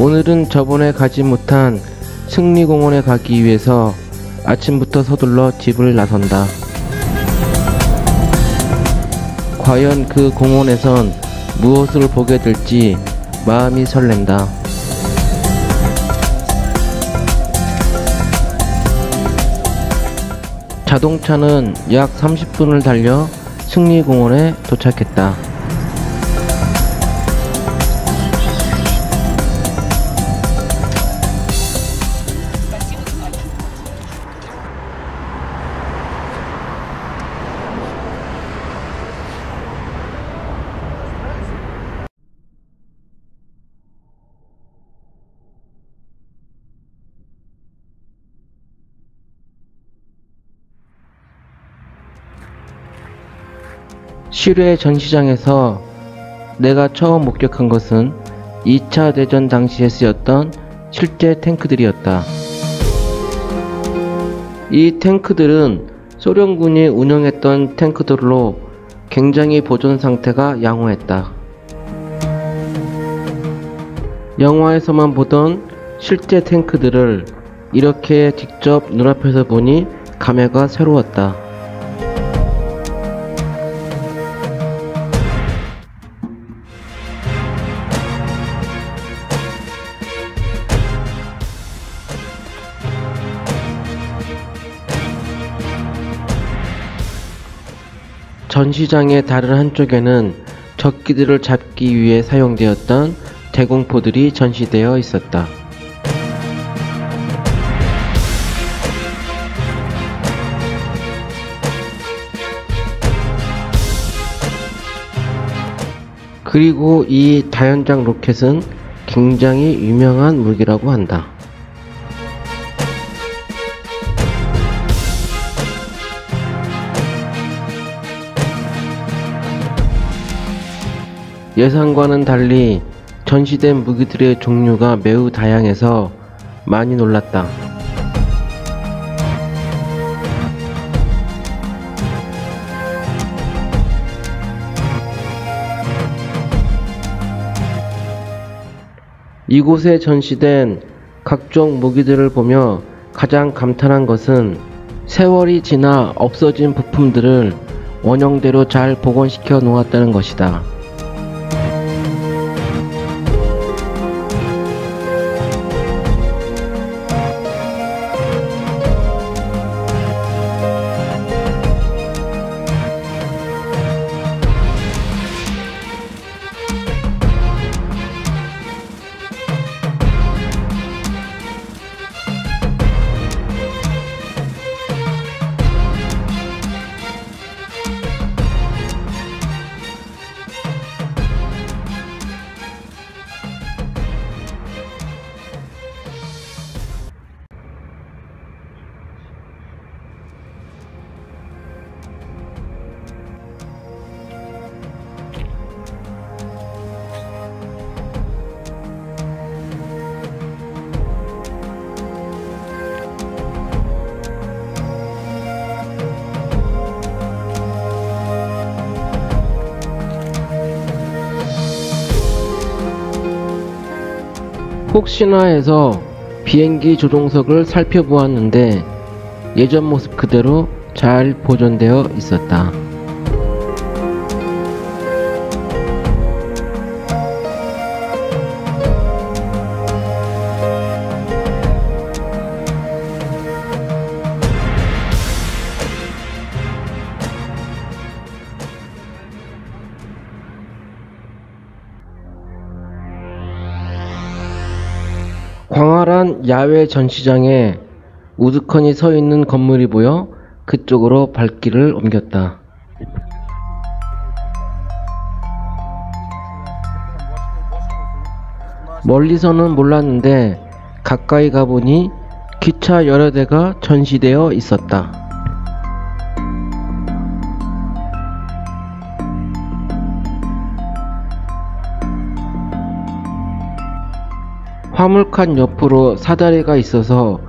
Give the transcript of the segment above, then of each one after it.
오늘은 저번에 가지 못한 승리공원에 가기 위해서 아침부터 서둘러 집을 나선다. 과연 그 공원에선 무엇을 보게 될지 마음이 설렌다. 자동차는 약 30분을 달려 승리공원에 도착했다. 실외 전시장에서 내가 처음 목격한 것은 2차 대전 당시에 쓰였던 실제 탱크들이었다. 이 탱크들은 소련군이 운영했던 탱크들로 굉장히 보존 상태가 양호했다. 영화에서만 보던 실제 탱크들을 이렇게 직접 눈앞에서 보니 감회가 새로웠다. 전시장의 다른 한쪽에는 적기들을 잡기 위해 사용되었던 대공포들이 전시되어 있었다. 그리고 이 다연장 로켓은 굉장히 유명한 무기라고 한다. 예상과는 달리 전시된 무기들의 종류가 매우 다양해서 많이 놀랐다. 이곳에 전시된 각종 무기들을 보며 가장 감탄한 것은 세월이 지나 없어진 부품들을 원형대로 잘 복원시켜 놓았다는 것이다. 혹시나 해서 비행기 조종석을 살펴보았는데 예전 모습 그대로 잘 보존되어 있었다. 광활한 야외 전시장에 우두커니 서 있는 건물이 보여 그쪽으로 발길을 옮겼다. 멀리서는 몰랐는데 가까이 가보니 기차 여러 대가 전시되어 있었다. 화물칸 옆으로 사다리가 있어서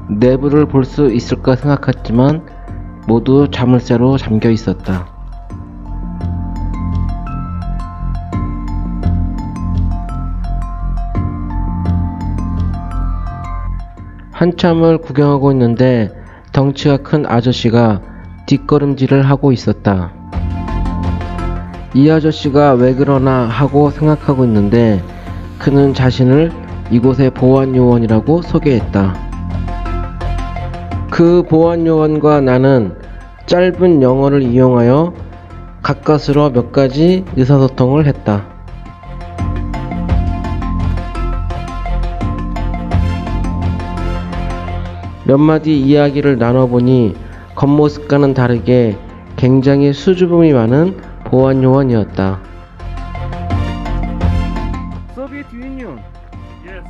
내부를 볼 수 있을까 생각했지만 모두 자물쇠로 잠겨 있었다. 한참을 구경하고 있는데 덩치가 큰 아저씨가 뒷걸음질을 하고 있었다. 이 아저씨가 왜 그러나 하고 생각하고 있는데 그는 자신을 이곳의 보안요원이라고 소개했다. 그 보안요원과 나는 짧은 영어를 이용하여 가까스로 몇 가지 의사소통을 했다. 몇 마디 이야기를 나눠보니 겉모습과는 다르게 굉장히 수줍음이 많은 보안요원이었다. 소비에트 유니온. Yes.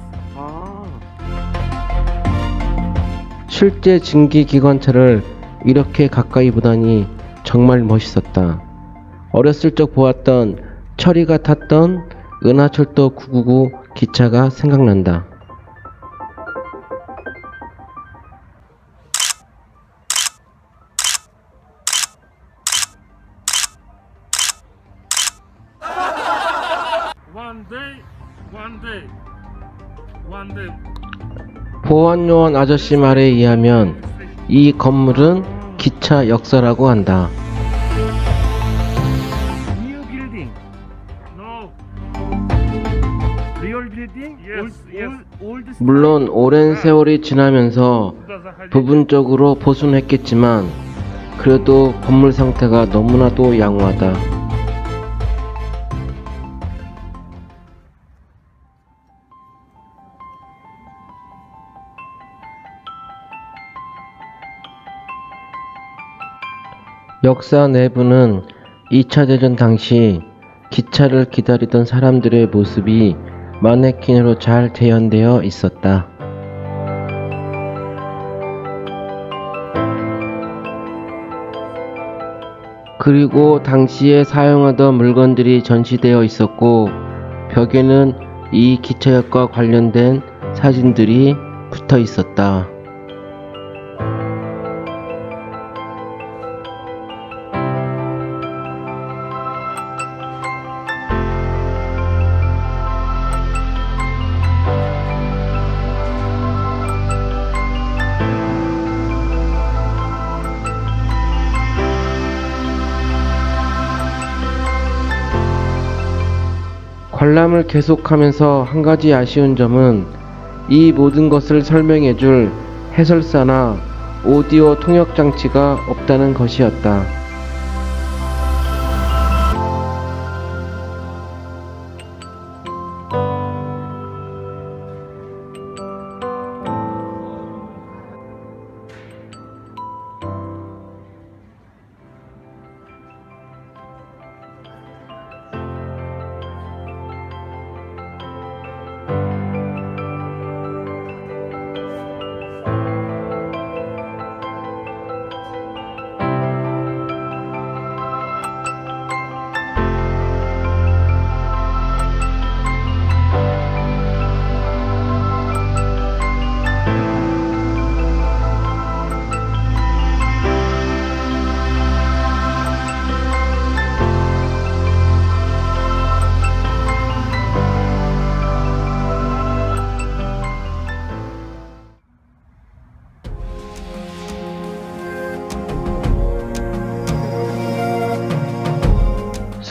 실제 증기 기관차를 이렇게 가까이 보다니 정말 멋있었다. 어렸을 적 보았던 철이가 탔던 은하철도 999 기차가 생각난다. One day. 보안요원 아저씨 말에 의하면 이 건물은 기차 역사라고 한다. New building. No. Real building. Yes, yes. Old. 물론 오랜 세월이 지나면서 부분적으로 보존했겠지만 그래도 건물 상태가 너무나도 양호하다. 역사 내부는 2차 대전 당시 기차를 기다리던 사람들의 모습이 마네킹으로 잘 재현되어 있었다. 그리고 당시에 사용하던 물건들이 전시되어 있었고 벽에는 이 기차역과 관련된 사진들이 붙어 있었다. 관람을 계속하면서 한 가지 아쉬운 점은 이 모든 것을 설명해줄 해설사나 오디오 통역 장치가 없다는 것이었다.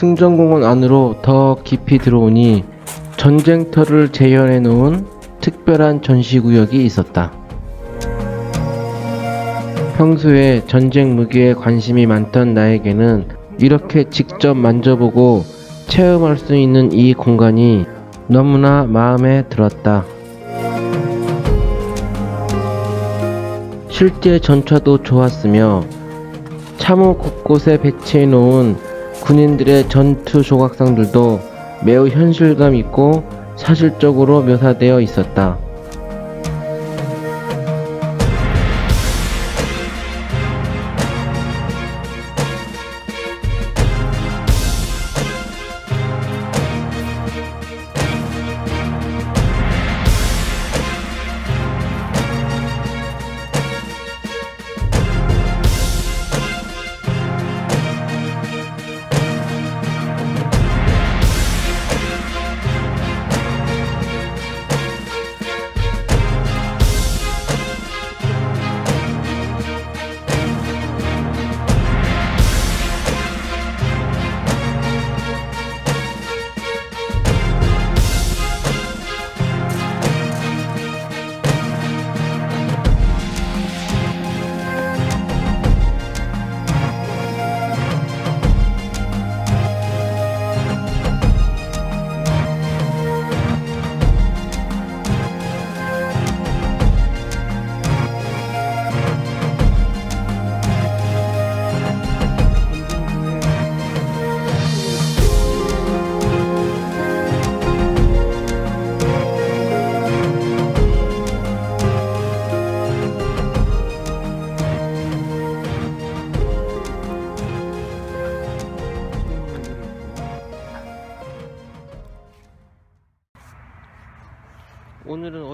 승정공원 안으로 더 깊이 들어오니 전쟁터를 재현해 놓은 특별한 전시구역이 있었다. 평소에 전쟁 무기에 관심이 많던 나에게는 이렇게 직접 만져보고 체험할 수 있는 이 공간이 너무나 마음에 들었다. 실제 전차도 좋았으며 참호 곳곳에 배치해 놓은 군인들의 전투 조각상들도 매우 현실감 있고 사실적으로 묘사되어 있었다.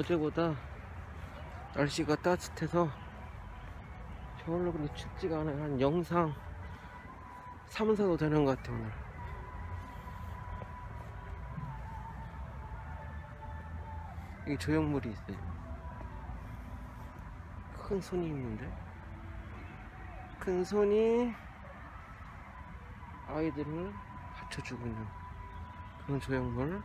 어제보다 날씨가 따뜻해서 저걸로 근데 춥지가 않아요. 한 영상 3, 4도 되는 것 같아요 오늘. 여기 조형물이 있어요. 큰 손이 있는데, 큰 손이 아이들을 받쳐주고 있는 그런 조형물.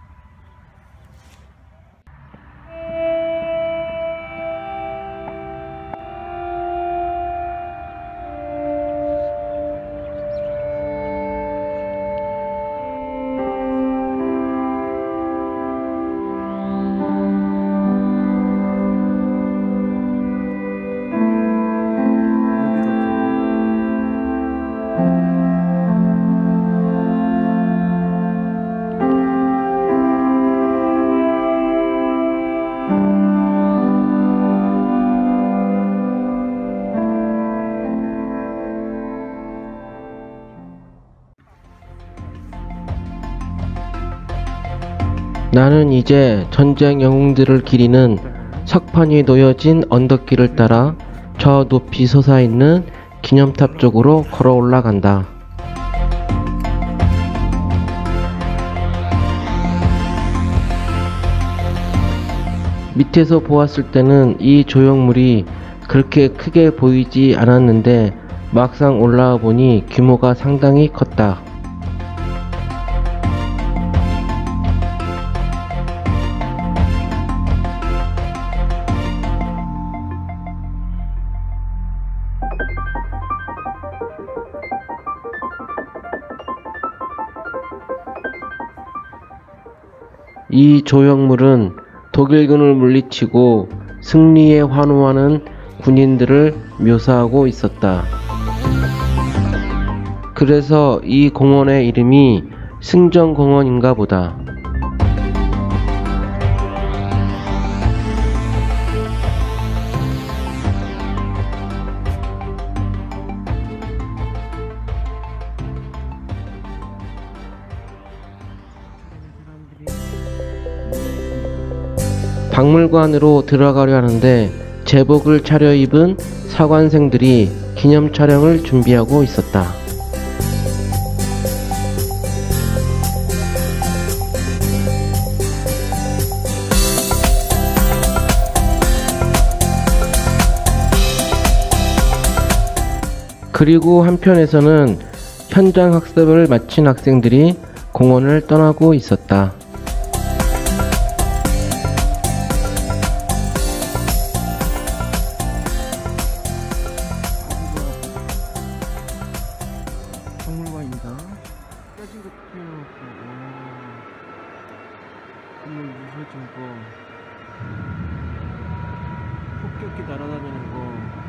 나는 이제 전쟁 영웅들을 기리는 석판 위에 놓여진 언덕길을 따라 저 높이 솟아있는 기념탑 쪽으로 걸어 올라간다. 밑에서 보았을 때는 이 조형물이 그렇게 크게 보이지 않았는데 막상 올라와 보니 규모가 상당히 컸다. 이 조형물은 독일군을 물리치고 승리에 환호하는 군인들을 묘사하고 있었다. 그래서 이 공원의 이름이 승전공원인가 보다. 박물관으로 들어가려 하는데 제복을 차려입은 사관생들이 기념 촬영을 준비하고 있었다. 그리고 한편에서는 현장 학습을 마친 학생들이 공원을 떠나고 있었다. 박물관입니다. 깨진 거 피해놓고, 건물 무서워진 거, 폭격기 날아다니는 거.